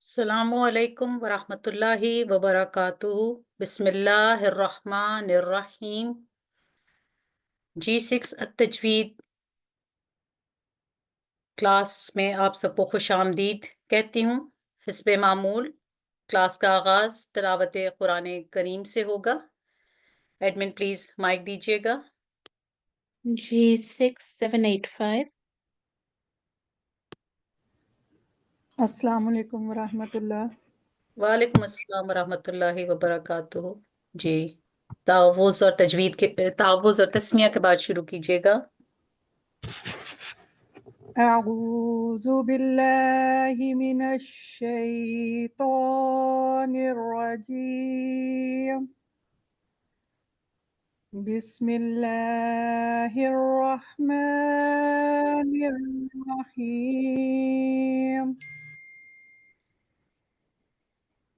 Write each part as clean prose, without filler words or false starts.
السلام علیکم ورحمۃ اللہ وبرکاتہ۔ بسم اللہ الرحمن الرحیم۔ G6 التجوید کلاس میں آپ سب کو خوش آمدید کہتی ہوں۔ حسب معمول کلاس کا آغاز تلاوت قرآن کریم سے ہوگا۔ ایڈمن پلیز مائک دیجیے گا۔ G6785. السلام علیکم ورحمۃ اللہ۔ وعلیکم السلام ورحمۃ اللہ وبرکاتہ۔ جی، تعوذ اور تجوید کے تعوذ اور تسمیہ کے بعد شروع کیجیے گا۔ اعوذ باللہ من الشیطان الرجیم، بسم اللہ الرحمن الرحیم۔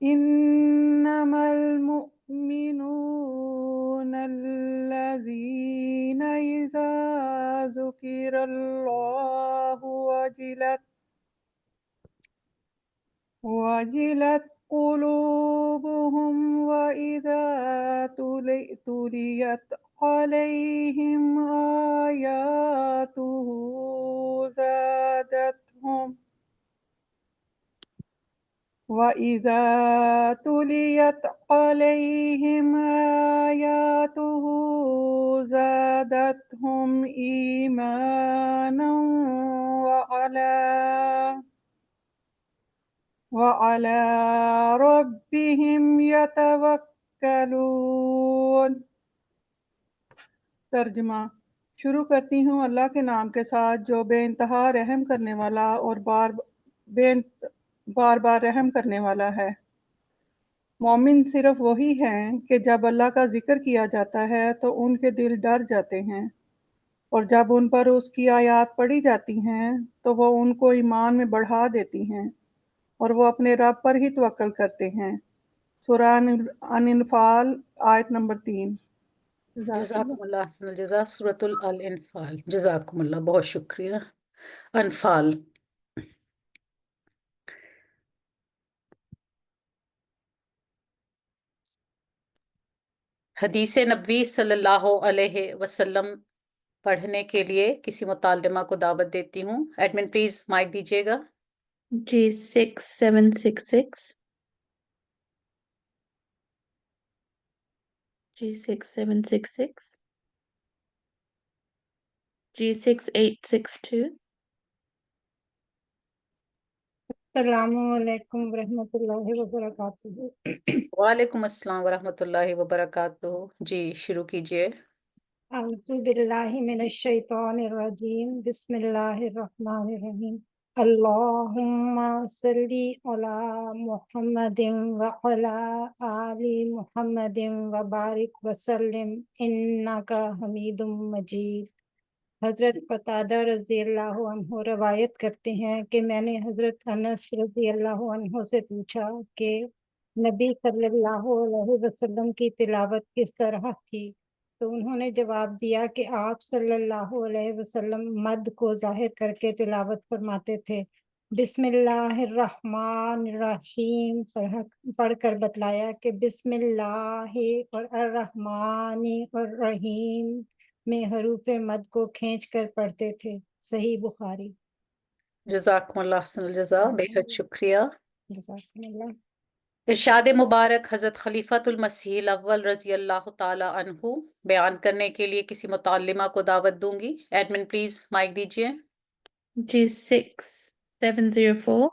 انما المؤمنون الذین اذا ذکر اللہ وجلت قلوبهم وإذا تليت عليهم آياته زادتهم وَإِذَا تُلِيَتْ عَلَيْهِمْ آيَاتُهُ زَادَتْهُمْ إِيمَانًا وَعَلَى رَبِّهِمْ يَتَوَكَّلُونَ۔ ترجمہ۔ شروع کرتی ہوں اللہ کے نام کے ساتھ جو بے انتہا رحم کرنے والا اور بار بار رحم کرنے والا ہے۔ مومن صرف وہی ہیں کہ جب اللہ کا ذکر کیا جاتا ہے تو ان کے دل ڈر جاتے ہیں، اور جب ان پر اس کی آیات پڑھی جاتی ہیں تو وہ ان کو ایمان میں بڑھا دیتی ہیں، اور وہ اپنے رب پر ہی توکل کرتے ہیں۔ سورہ انفال آیت نمبر 3۔ جزاکم اللہ احسن الجزا۔ سورۃ الانفال۔ جزاکم اللہ، بہت شکریہ۔ انفال۔ حدیث نبوی صلی اللہ علیہ وسلم پڑھنے کے لیے کسی متعلمہ کو دعوت دیتی ہوں۔ ایڈمن پلیز مائک دیجیے گا۔ G6766. G6766. G6862. السلام علیکم ورحمۃ اللہ وبرکاتہ۔ وعلیکم السلام ورحمۃ اللہ وبرکاتہ۔ جی شروع کیجیے۔ اعوذ باللہ من الشیطان الرجیم، بسم اللہ الرحمن الرحیم۔ اللہم صلی علی محمد وعلی آل محمد وبارک وسلم انک حمید مجید۔ حضرت قتادہ رضی اللہ عنہ روایت کرتے ہیں کہ میں نے حضرت انس رضی اللہ عنہ سے پوچھا کہ نبی صلی اللہ علیہ وسلم کی تلاوت کس طرح تھی، تو انہوں نے جواب دیا کہ آپ صلی اللہ علیہ وسلم مد کو ظاہر کر کے تلاوت فرماتے تھے۔ بسم اللہ الرحمن الرحیم پڑھ کر بتلایا کہ بسم اللہ اور الرحمن الرحیم میں حروف مد کو کھینچ کر پڑھتے تھے۔ صحیح بخاری۔ جزاکم اللہ احسن الجزا، بے حد شکریہ۔ جزاکم اللہ۔ ارشاد مبارک حضرت خلیفۃ المسیح الاول رضی اللہ تعالی عنہ بیان کرنے کے لیے کسی متعلمہ کو دعوت دوں گی۔ ایڈمن پلیز مائک دیجیے۔ G6704.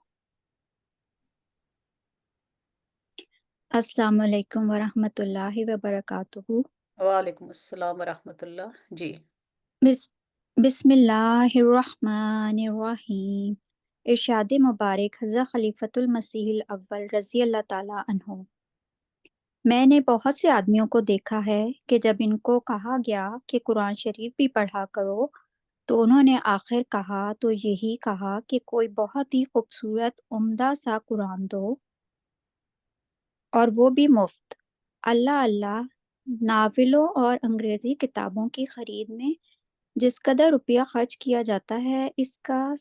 السلام علیکم ورحمۃ اللہ وبرکاتہ۔ وعلیکم السلام ورحمۃ اللہ۔ جی بسم اللہ الرحمن الرحیم۔ ارشاد مبارک حضرت خلیفۃ المسیح الاول رضی اللہ تعالیٰ عنہ۔ میں نے بہت سے آدمیوں کو دیکھا ہے کہ جب ان کو کہا گیا کہ قرآن شریف بھی پڑھا کرو تو انہوں نے آخر کہا تو یہی کہا کہ کوئی بہت ہی خوبصورت عمدہ سا قرآن دو، اور وہ بھی مفت۔ اللہ اللہ، ناولوں اور انگریزی کتابوں کی خرید میں جس قدر روپیہ خرچ کیا جاتا ہے اس کا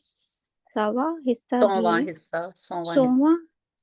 سواں حصہ بھی سوواں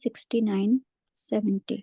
69-70।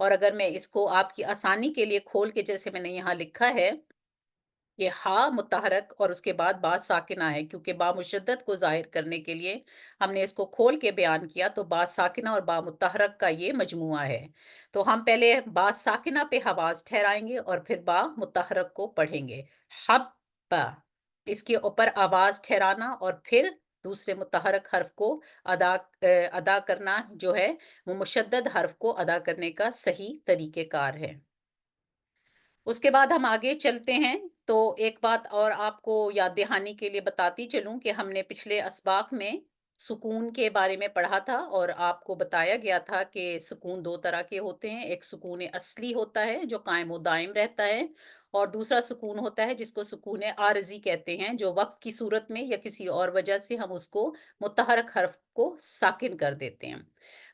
اور اگر میں اس کو آپ کی آسانی کے لیے کھول کے جیسے میں نے یہاں لکھا ہے کہ ہا متحرک اور اس کے بعد با ساکنہ ہے، کیونکہ با مشدد کو ظاہر کرنے کے لیے ہم نے اس کو کھول کے بیان کیا، تو با ساکنہ اور با متحرک کا یہ مجموعہ ہے۔ تو ہم پہلے با ساکنہ پہ حواس ٹھہرائیں گے اور پھر با متحرک کو پڑھیں گے۔ حب، اس کے اوپر آواز ٹھہرانا اور پھر دوسرے متحرک حرف کو ادا کرنا جو ہے وہ مشدد حرف کو ادا کرنے کا صحیح طریقہ کار ہے۔ اس کے بعد ہم آگے چلتے ہیں، تو ایک بات اور آپ کو یاد دہانی کے لیے بتاتی چلوں کہ ہم نے پچھلے اسباق میں سکون کے بارے میں پڑھا تھا، اور آپ کو بتایا گیا تھا کہ سکون دو طرح کے ہوتے ہیں۔ ایک سکون اصلی ہوتا ہے جو قائم و دائم رہتا ہے، اور دوسرا سکون ہوتا ہے جس کو سکون عارضی کہتے ہیں، جو وقت کی صورت میں یا کسی اور وجہ سے ہم اس کو متحرک حرف کو ساکن کر دیتے ہیں۔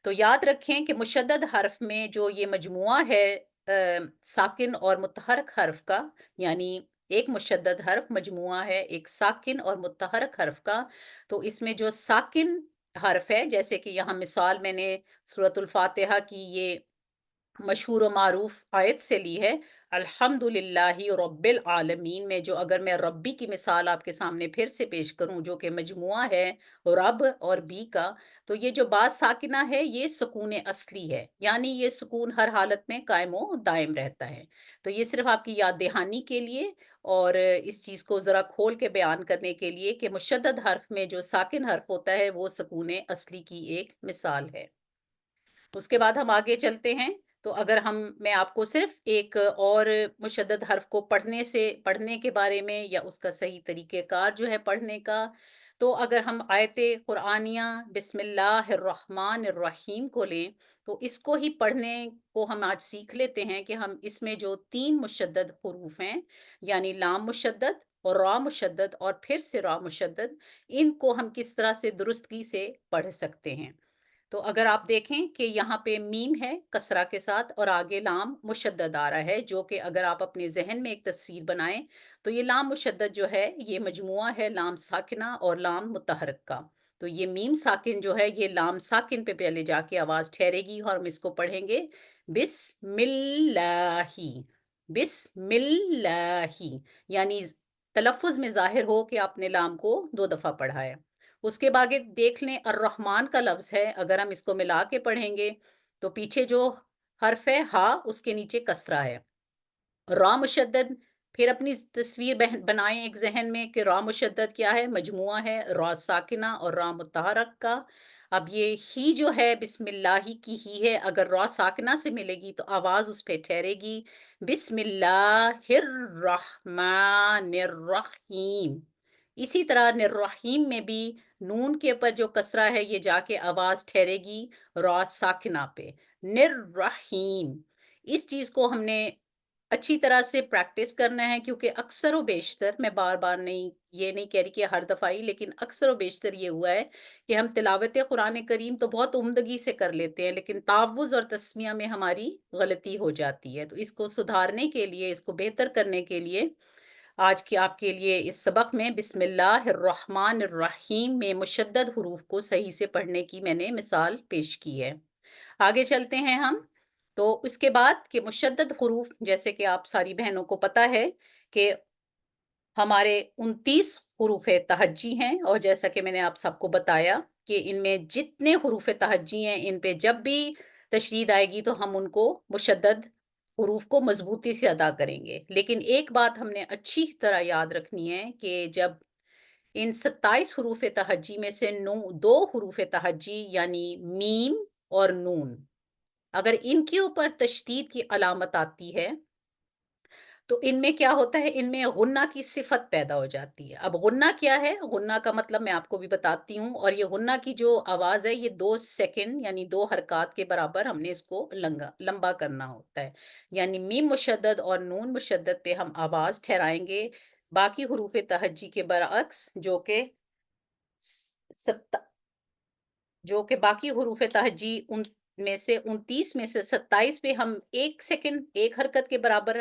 تو یاد رکھیں کہ مشدد حرف میں جو یہ مجموعہ ہے ساکن اور متحرک حرف کا، یعنی ایک مشدد حرف مجموعہ ہے ایک ساکن اور متحرک حرف کا، تو اس میں جو ساکن حرف ہے، جیسے کہ یہاں مثال میں نے سورۃ الفاتحہ کی یہ مشہور و معروف آیت سے لی ہے، الحمدللہ رب العالمین میں جو اگر میں ربی کی مثال آپ کے سامنے پھر سے پیش کروں جو کہ مجموعہ ہے رب اور بی کا، تو یہ جو با ساکنہ ہے یہ سکون اصلی ہے، یعنی یہ سکون ہر حالت میں قائم و دائم رہتا ہے۔ تو یہ صرف آپ کی یاد دہانی کے لیے اور اس چیز کو ذرا کھول کے بیان کرنے کے لیے کہ مشدد حرف میں جو ساکن حرف ہوتا ہے وہ سکون اصلی کی ایک مثال ہے۔ اس کے بعد ہم آگے چلتے ہیں، تو اگر میں آپ کو صرف ایک اور مشدد حرف کو پڑھنے کے بارے میں یا اس کا صحیح طریقہ کار جو ہے پڑھنے کا، تو اگر ہم آیت قرآنیہ بسم اللہ الرحمن الرحیم کو لیں، تو اس کو ہی پڑھنے کو ہم آج سیکھ لیتے ہیں کہ ہم اس میں جو 3 مشدد حروف ہیں، یعنی لام مشدد اور را مشدد اور پھر سے را مشدد، ان کو ہم کس طرح سے درستگی سے پڑھ سکتے ہیں۔ تو اگر آپ دیکھیں کہ یہاں پہ میم ہے کسرہ کے ساتھ اور آگے لام مشدد آ رہا ہے، جو کہ اگر آپ اپنے ذہن میں ایک تصویر بنائیں تو یہ لام مشدد جو ہے یہ مجموعہ ہے لام ساکنہ اور لام متحرک کا۔ تو یہ میم ساکن جو ہے یہ لام ساکن پہ پہلے جا کے آواز ٹھہرے گی اور ہم اس کو پڑھیں گے بسم اللہ، بسم اللہ، یعنی تلفظ میں ظاہر ہو کہ آپ نے لام کو 2 دفعہ پڑھا ہے۔ اس کے بعد دیکھ لیں الرحمن کا لفظ ہے، اگر ہم اس کو ملا کے پڑھیں گے تو پیچھے جو حرف ہے ہا اس کے نیچے کسرہ ہے۔ را مشدد، پھر اپنی تصویر بنائیں ایک ذہن میں کہ را مشدد کیا ہے، مجموعہ ہے را ساکنہ اور را متحرک کا۔ اب یہ ہی جو ہے بسم اللہ کی ہی ہے، اگر را ساکنہ سے ملے گی تو آواز اس پہ ٹھہرے گی بسم اللہ الرحمن الرحیم۔ اسی طرح الرحیم میں بھی نون کے اوپر جو کسرہ ہے یہ جا کے آواز ٹھہرے گی را ساکنہ پہ، الرحیم۔ اس چیز کو ہم نے اچھی طرح سے پریکٹس کرنا ہے، کیونکہ اکثر و بیشتر، میں بار بار یہ نہیں کہہ رہی کہ ہر دفعہ ہی، لیکن اکثر و بیشتر یہ ہوا ہے کہ ہم تلاوت قرآن کریم تو بہت عمدگی سے کر لیتے ہیں، لیکن تلفظ اور تسمیہ میں ہماری غلطی ہو جاتی ہے۔ تو اس کو سدھارنے کے لیے، اس کو بہتر کرنے کے لیے آج کی آپ کے لیے اس سبق میں بسم اللہ الرحمن الرحیم میں مشدد حروف کو صحیح سے پڑھنے کی میں نے مثال پیش کی ہے۔ آگے چلتے ہیں ہم، تو اس کے بعد کہ مشدد حروف، جیسے کہ آپ ساری بہنوں کو پتہ ہے کہ ہمارے 29 حروف تہجی ہیں، اور جیسا کہ میں نے آپ سب کو بتایا کہ ان میں جتنے حروف تہجی ہیں ان پہ جب بھی تشدید آئے گی تو ہم ان کو مشدد حروف کو مضبوطی سے ادا کریں گے۔ لیکن ایک بات ہم نے اچھی طرح یاد رکھنی ہے کہ جب ان 27 حروف تہجی میں سے 2 حروف تہجی یعنی میم اور نون، اگر ان کے اوپر تشدید کی علامت آتی ہے تو ان میں کیا ہوتا ہے، ان میں غنہ کی صفت پیدا ہو جاتی ہے۔ اب غنہ کیا ہے؟ غنہ کا مطلب میں آپ کو بھی بتاتی ہوں، اور یہ غنہ کی جو آواز ہے یہ 2 سیکنڈ یعنی 2 حرکات کے برابر ہم نے اس کو لمبا کرنا ہوتا ہے، یعنی میم مشدد اور نون مشدد پہ ہم آواز ٹھہرائیں گے، باقی حروف تہجی کے برعکس جو کہ باقی حروف تہجی ان میں سے 29 میں سے 27 پہ ہم 1 سیکنڈ 1 حرکت کے برابر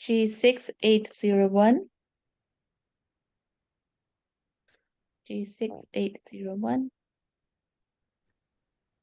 G6801. G6801.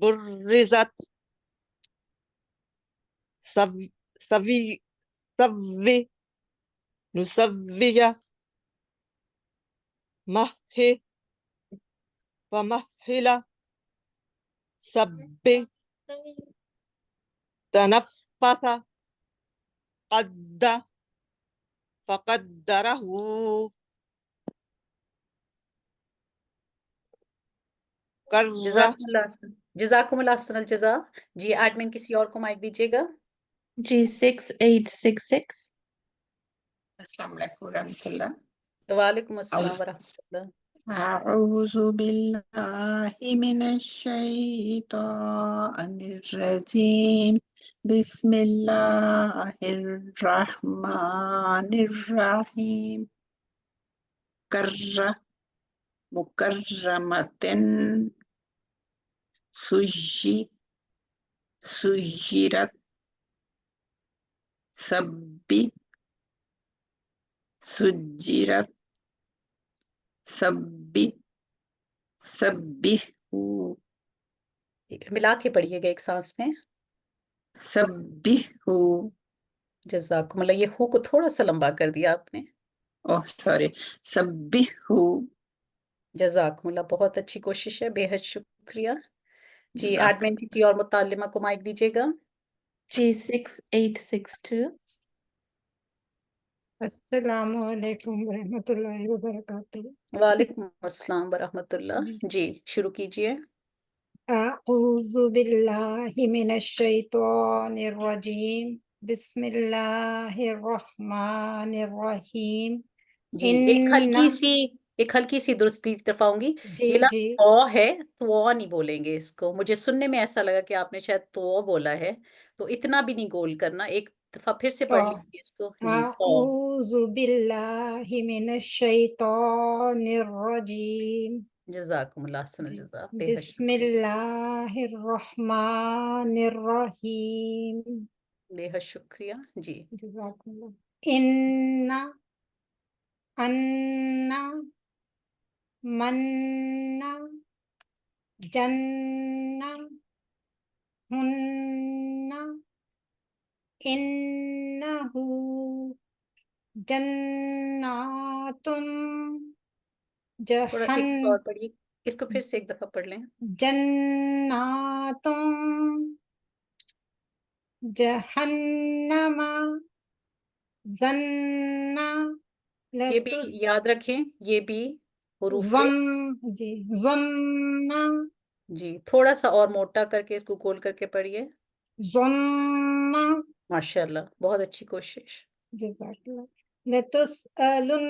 برزت سوي سوي سوي نسوي مهل ومهل سب تنفس قد فقدره کر جزاکم اللہ احسن الجزا. جی ایڈمن کسی اور کو مائک دیجیے گا. G6866. السلام علیکم ورحمۃ اللہ. وعلیکم السلام ورحمۃ اللہ. أعوذ بالله من الشيطان الرجيم. بسم الله الرحمن الرحيم. كرة مكرمة سجرت سبي سجرت سبی سبیہو ملا کے پڑھیے گا ایک سانس میں. سبیہو. جزاکم اللہ. یہ ہو کو تھوڑا سا لمبا کر دیا آپ نے. اوہ سوری. سبیہو. جزاکم اللہ. بہت اچھی کوشش ہے. بے حد شکریہ. جی جزاک ایڈمن کسی اور متعلمہ کو مائک دیجیے گا. G6862. السلام علیکم ورحمۃ اللہ وبرکاتہ. وعلیکم السلام ورحمۃ اللہ. جی شروع کیجیے. اعوذ باللہ من الشیطان الرجیم. بسم اللہ الرحمن الرحیم. جی ایک ہلکی سی درستی کی طرف آؤں گی. جی یہ لفظ جی تو ہے، تو نہیں بولیں گے اس کو. مجھے سننے میں ایسا لگا کہ آپ نے شاید تو بولا ہے، تو اتنا بھی نہیں گول کرنا. ایک دفعہ پھر سے پڑھ تو لیجیے اس کو. جی تو. اعوذ باللہ من الشیطان الرجیم. جزاکم اللہ احسن جی. الجزا. بے حد بسم شکریہ. اللہ الرحمن الرحیم. بے حد شکریہ. جی جزاکم اللہ. ان من جن ہن انہو جنات تھوڑا ایک دفعہ اور پڑھیے. اس کو پھر سے ایک دفعہ پڑھ لیں. جنات جہنم زن یہ بھی لتس یاد رکھیں، یہ بھی حروف ظن. جی ظن جی تھوڑا سا اور موٹا کر کے اس کو گول کر کے پڑھیے. ظن. ماشاء اللہ بہت اچھی کوشش. جزاک اللہ. لتسألن.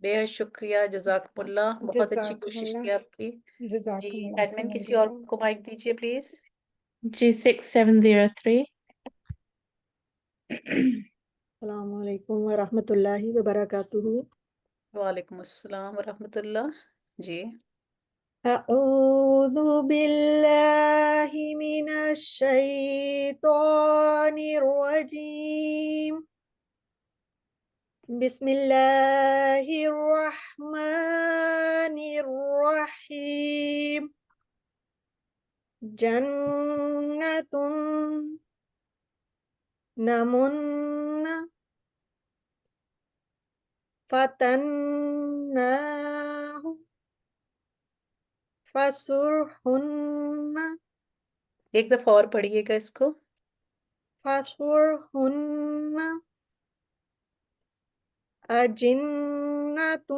بے حد شکریہ. جزاکم اللہ. بہت اچھی جزاک کوشش اللہ. تھی آپ کی. جزاک جی اللہ ایڈمن کسی اور کو مائک دیجیے پلیز. G6703. السلام علیکم ورحمۃ اللہ وبرکاتہ. وعلیکم السلام ورحمۃ اللہ. جی اعوذ باللہ من الشیطان الرجیم. بسم اللہ الرحمن الرحیم. جنت نمن فتناہ فسرہن ایک دفعہ اور پڑھیے گا اس کو. فسرہن اجنۃ.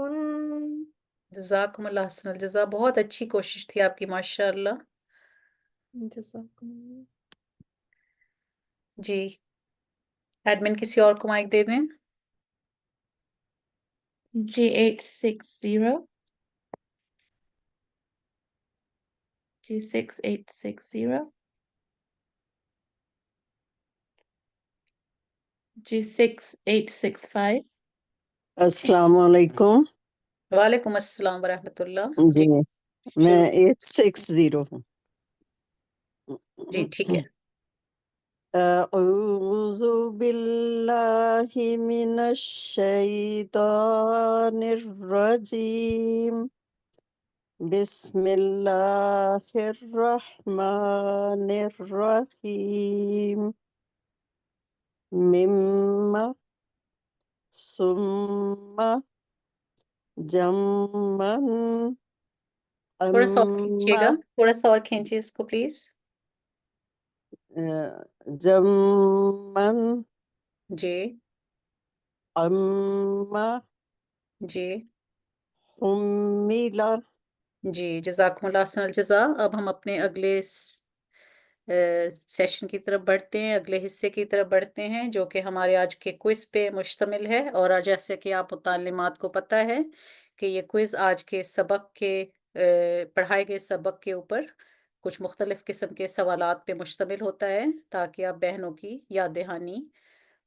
جزاکم اللہ احسن الجزا. بہت اچھی کوشش تھی آپ کی ماشاء اللہ. جزاکم اللہ. جی ایڈمن کسی اور کو مائک دے دیں. G6860. G6860. G6865. السلام علیکم. وعلیکم السلام ورحمۃ اللہ. جی میں شروع. 860 ہوں. جی ٹھیک ہے. اعوذ باللہ من الشیطان الرجیم. بسم اللہ الرحمن الرحیم مما ثم جمن تھوڑا سا اور کھینچیے گا، تھوڑا سا اور کھینچیے اس کو پلیز. جمن جی اما جی حملا. جی، جزاکم اللہ احسن الجزا. اب ہم اپنے اگلے سیشن کی طرف بڑھتے ہیں، اگلے حصے کی طرف بڑھتے ہیں، جو کہ ہمارے آج کے کوئز پہ مشتمل ہے. اور جیسے کہ آپ متعلمات کو پتہ ہے کہ یہ کوئز آج کے سبق کے پڑھائے گئے سبق کے اوپر کچھ مختلف قسم کے سوالات پہ مشتمل ہوتا ہے، تاکہ آپ بہنوں کی یاد دہانی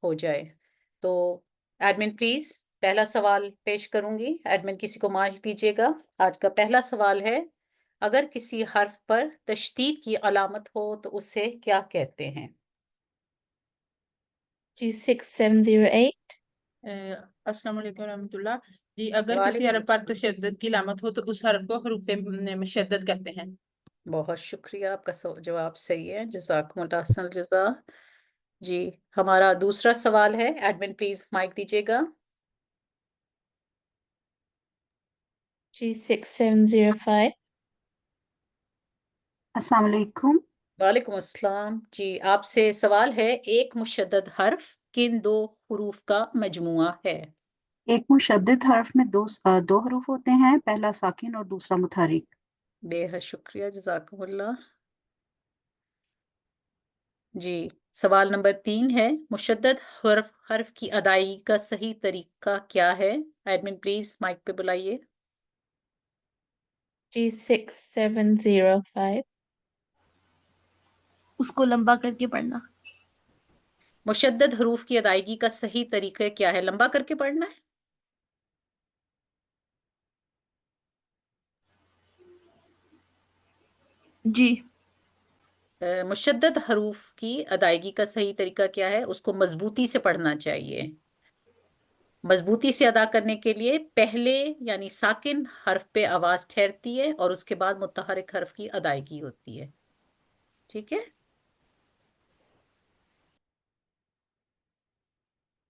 ہو جائے. تو ایڈمن پلیز پہلا سوال پیش کروں گی. ایڈمن کسی کو مائک دیجیے گا. آج کا پہلا سوال ہے، اگر کسی حرف پر تشدید کی علامت ہو تو اسے کیا کہتے ہیں؟ G6708. السلام علیکم ورحمۃ اللہ. جی اگر کسی وعلیکم حرف پر السلام. تشدد کی علامت ہو تو اس حرف کو حروف مشدد کہتے ہیں. بہت شکریہ، آپ کا جواب صحیح ہے. جزاکم اللہ احسن الجزا. جی ہمارا دوسرا سوال ہے، ایڈمن پلیز مائک دیجیے گا. G6705. السلام علیکم. وعلیکم السلام. جی آپ سے سوال ہے، ایک مشدد حرف کن دو حروف کا مجموعہ ہے؟ ایک مشدد حرف میں دو حروف ہوتے ہیں، پہلا ساکن اور دوسرا متحرک. بے حد شکریہ، جزاکم اللہ. جی سوال نمبر 3 ہے، مشدد حرف کی ادائیگی کا صحیح طریقہ کیا ہے؟ ایڈمن پلیز مائک پہ بلائیے. G6705. اس کو لمبا کر کے پڑھنا. مشدد حروف کی ادائیگی کا صحیح طریقہ کیا ہے؟ لمبا کر کے پڑھنا ہے. جی مشدد حروف کی ادائیگی کا صحیح طریقہ کیا ہے؟ اس کو مضبوطی سے پڑھنا چاہیے. مضبوطی سے ادا کرنے کے لیے پہلے یعنی ساکن حرف پہ آواز ٹھہرتی ہے اور اس کے بعد متحرک حرف کی ادائیگی ہوتی ہے. ٹھیک ہے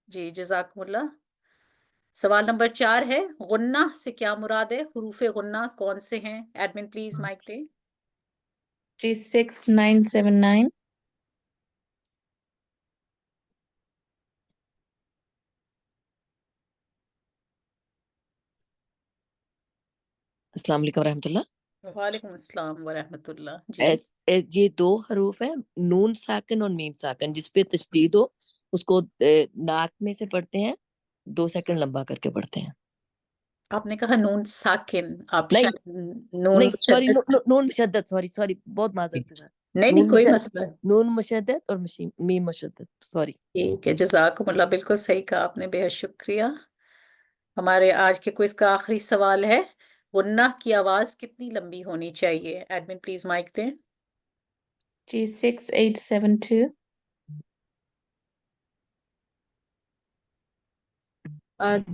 جی، جزاکم اللہ. سوال نمبر 4 ہے، غنہ سے کیا مراد ہے؟ حروف غنہ کون سے ہیں؟ ایڈمن پلیز مائک دیں. G6979. السلام علیکم ورحمۃ اللہ. وعلیکم السلام ورحمۃ اللہ. اے- جی یہ دو حروف ہیں، نون ساکن اور میم ساکن. جس پہ تشدید ہو اس کو ناک میں سے پڑھتے ہیں، 2 سیکنڈ لمبا کر کے پڑھتے ہیں. آپ نے کہا نون ساکن، آپ نہیں شاید نون نہیں سوری، مشدد. نون مشدد. سوری بہت معذرت کے ساتھ. نہیں نہیں، نون کوئی مشدد، مسئلہ. نون مشدد اور میم مشدد. سوری. ٹھیک ہے، جزاکم اللہ، بالکل صحیح کہا آپ نے، بے حد شکریہ. ہمارے آج کے کوئز کا آخری سوال ہے، غنہ کی آواز کتنی لمبی ہونی چاہیے؟ ایڈمن پلیز مائک دیں. G6872.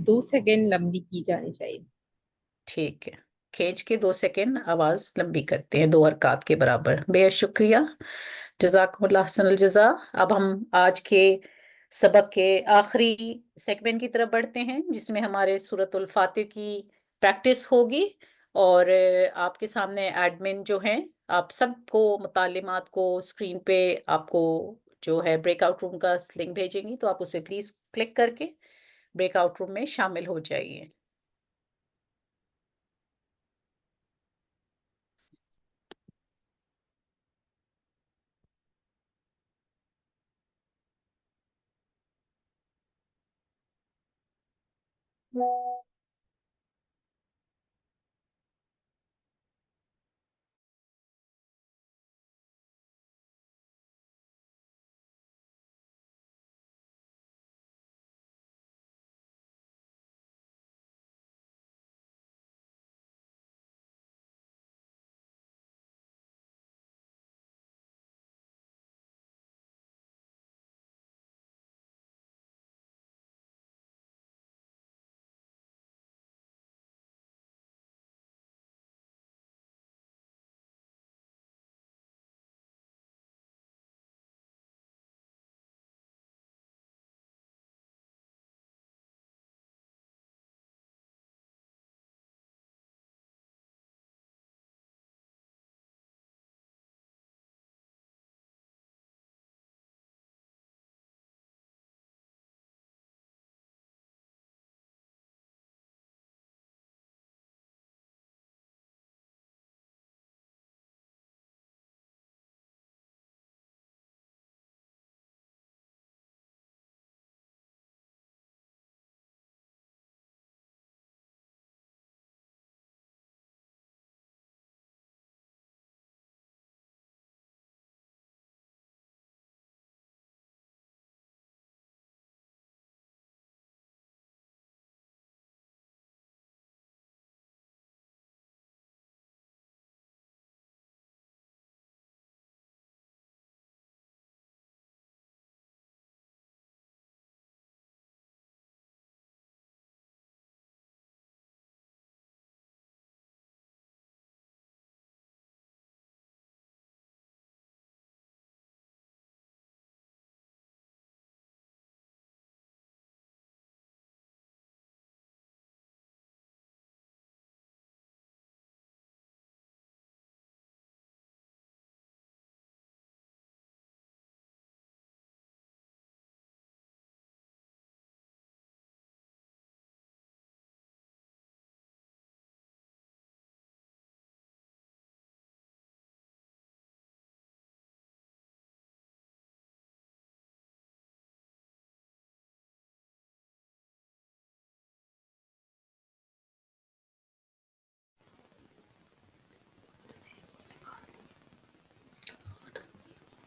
2 سیکنڈ لمبی کی جانی چاہیے. ٹھیک ہے، کھینچ کے 2 سیکنڈ آواز لمبی کرتے ہیں، 2 حرکات کے برابر. بے حد شکریہ، جزاکم اللہ احسن الجزا. اب ہم آج کے سبق کے آخری سیگمنٹ کی طرف بڑھتے ہیں، جس میں ہمارے سورۃ الفاتح کی پریکٹس ہوگی. اور آپ کے سامنے ایڈمن جو ہیں، آپ سب کو متعلمات کو اسکرین پہ آپ کو جو ہے بریک آؤٹ روم کا لنک بھیجیں گی، تو آپ اس پہ پلیز کلک کر کے بریک آؤٹ روم میں شامل ہو جائیے.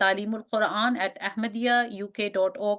talimulquran@ahmadiyyauk.org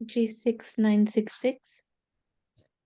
G6966.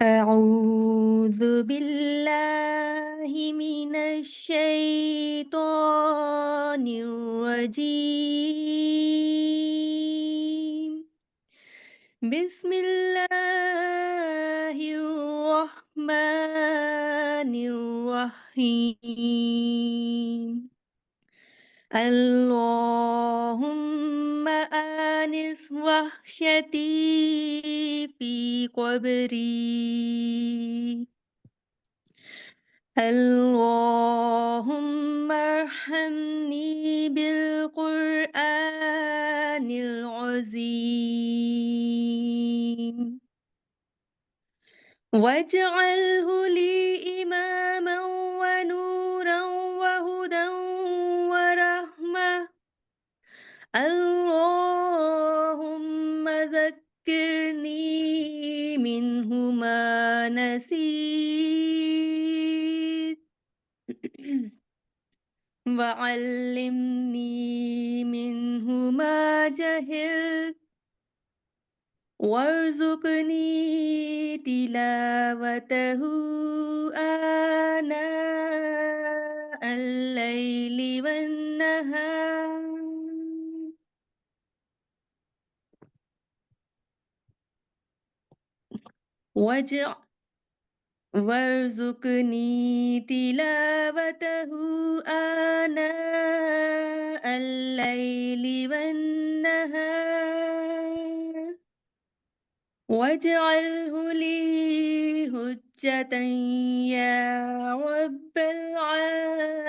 أعوذ بالله من الشيطان الرجيم بسم الله الرحمن الرحيم اللهم آنس وحشتي في قبري اللهم ارحمني بالقرآن العظيم واجعله لي إماما ونورا وهدى ورحمة اللهم ذكرني منه ما نسيت وعلمني منه ما جهلت وارزقني تلاوته آناء الليل والنهار وارزقني تلاوته آناء الليل والنهار واجعله لي حجة يا رب العالمين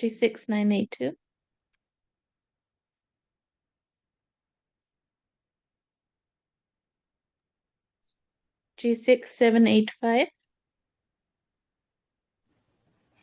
G6982. G6982. G6785.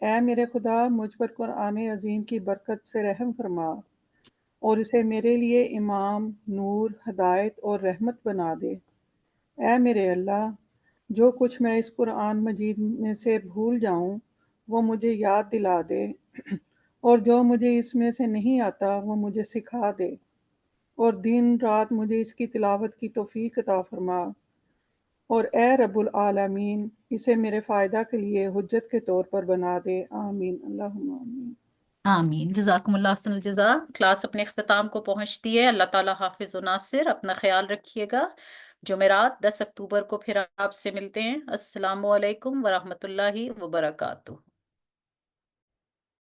اے میرے خدا مجھ پر قرآن عظیم کی برکت سے رحم فرما اور اسے میرے لیے امام، نور، ہدایت اور رحمت بنا دے۔ اے میرے اللہ، جو کچھ میں اس قرآن مجید میں سے بھول جاؤں وہ مجھے یاد دلا دے، اور جو مجھے اس میں سے نہیں آتا وہ مجھے سکھا دے، اور دن رات مجھے اس کی تلاوت کی توفیق عطا فرما، اور اے رب العالمین اسے میرے فائدہ کے لیے حجت کے طور پر بنا دے۔ آمین، اللہم آمین۔ آمین، جزاکم اللہ حسن الجزا۔ کلاس اپنے اختتام کو پہنچتی ہے۔ اللہ تعالیٰ حافظ و ناصر، اپنا خیال رکھیے گا۔ جمعرات 10 اکتوبر کو پھر آپ سے ملتے ہیں۔ السلام علیکم ورحمۃ اللہ وبرکاتہ۔